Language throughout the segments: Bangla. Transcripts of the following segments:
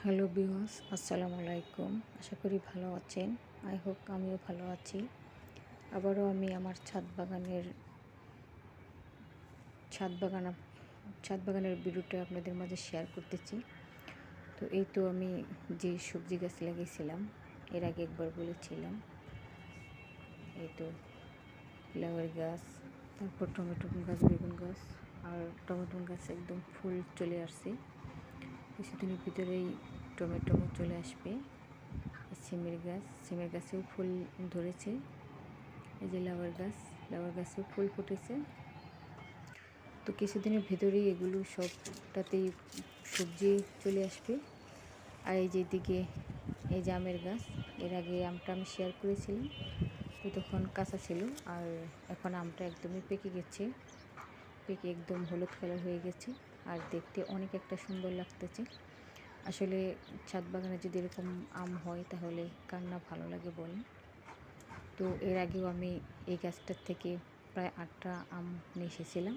হ্যালো ভিউয়ার্স, আসসালামু আলাইকুম। আশা করি ভালো আছেন। আই হোপ আমিও ভালো আছি। আবারও আমি আমার ছাদ বাগান ছাদ বাগানের ভিডিওটা আপনাদের মাঝে শেয়ার করতেছি। তো এই তো আমি যে সবজি গাছ লাগিয়েছিলাম, এর আগে একবার বলেছিলাম। এই তো লাউয়ের গাছ, তারপর টমেটো গাছ, বেগুন গাছ, আর টমেটো গাছ একদম ফুল চলে আসছে। কিছুদিনের ভিতরেই টমেটো চলে আসবে। সিমের গাছেও ফুল ধরেছে। এই যে লাউয়ের গাছেও ফুল ফুটেছে। তো কিছুদিনের ভেতরেই এগুলো সবটাতেই সবজি চলে আসবে। আর এই যে দিকে এই যে আমের গাছ, এর আগে আমটা আমি শেয়ার করেছিলাম, তো তখন কাঁচা ছিল, আর এখন আমটা একদমই পেকে একদম হলুদ কালার হয়ে গেছে, আর দেখতে অনেক একটা সুন্দর লাগতেছে। আসলে ছাদ বাগানে যদি এরকম আম হয় তাহলে কার না ভালো লাগে বলেন। তো এর আগেও আমি এই গাছটার থেকে প্রায় 8টা আম নিয়ে এসেছিলাম,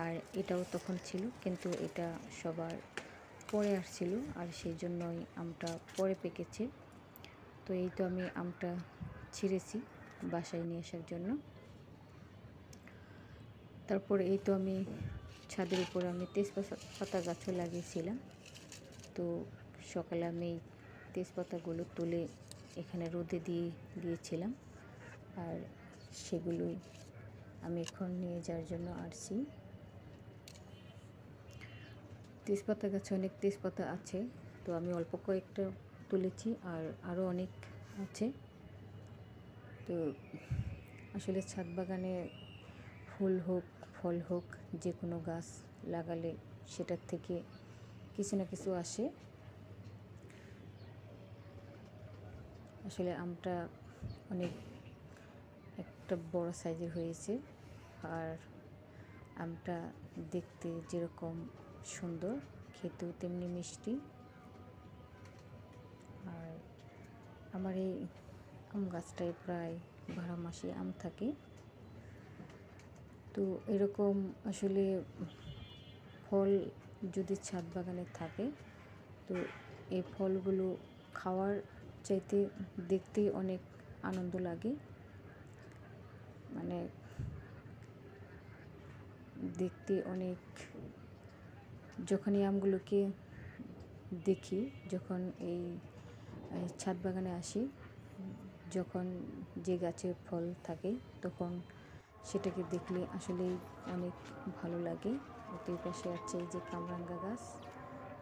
আর এটাও তখন ছিল, কিন্তু এটা সবার পরে আসছিল, আর সেই জন্যই আমটা পরে পেকেছে। তো এই তো আমি আমটা ছিঁড়েছি বাসায় নিয়ে আসার জন্য। তারপরে এই তো আমি ছাদের উপরে আমি তেজপাতা গাছও লাগিয়েছিলাম। তো সকালে আমি তেজপাতাগুলো তুলে এখানে রোদে দিয়েছিলাম, আর সেগুলোই আমি এখন নিয়ে যাওয়ার জন্য আসছি। তেজপাতা গাছে অনেক তেজপাতা আছে, তো আমি অল্প কয়েকটা তুলেছি, আর আরও অনেক আছে। তো আসলে ছাদ বাগানে ফুল হোক ফল হোক, যে কোনো গাছ লাগালে সেটার থেকে কিছু না কিছু আসে। আসলে আমটা অনেক একটা বড় সাইজের হয়েছে, আর আমটা দেখতে যেরকম সুন্দর, খেতেও তেমনি মিষ্টি। আর আমার এই আম গাছটায় প্রায় 12 মাসই আম থাকে। তো এরকম আসলে ফল যদি ছাদ বাগানে থাকে, তো এই ফলগুলো খাওয়ার চাইতে দেখতেই অনেক আনন্দ লাগে। মানে দেখতে অনেক, যখন এই আমগুলোকে দেখি, যখন এই ছাদ বাগানে আসি, যখন যে গাছে ফল থাকে, তখন সেটাকে দেখলে আসলেই অনেক ভালো লাগে। ওই পাশে আছে এই যে কামরাঙ্গা গাছ,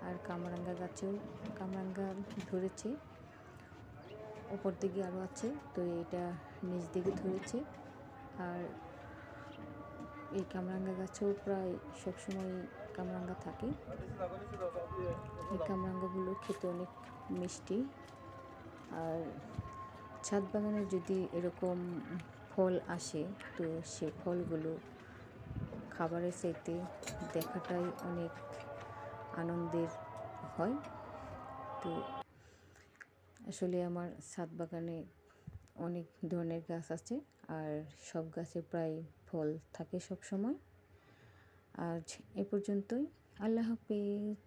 আর কামরাঙ্গা গাছেও কামরাঙ্গা ধরেছে। ওপর দিকে আরও আছে, তো এটা নিচ দিকে ধরেছে। আর এই কামরাঙ্গা গাছেও প্রায় সবসময় কামরাঙ্গা থাকে। এই কামরাঙ্গাগুলো খেতে অনেক মিষ্টি। আর ছাদ বাগানে যদি এরকম ফল আসে, তো সে ফলগুলো খাবারের চাইতে দেখাটাই অনেক আনন্দের হয়। তো আসলে আমার ছাদ বাগানে অনেক ধরনের গাছ আছে, আর সব গাছে প্রায় ফল থাকে সব সময়। আজ এ পর্যন্তই। আল্লাহ হাফেজ।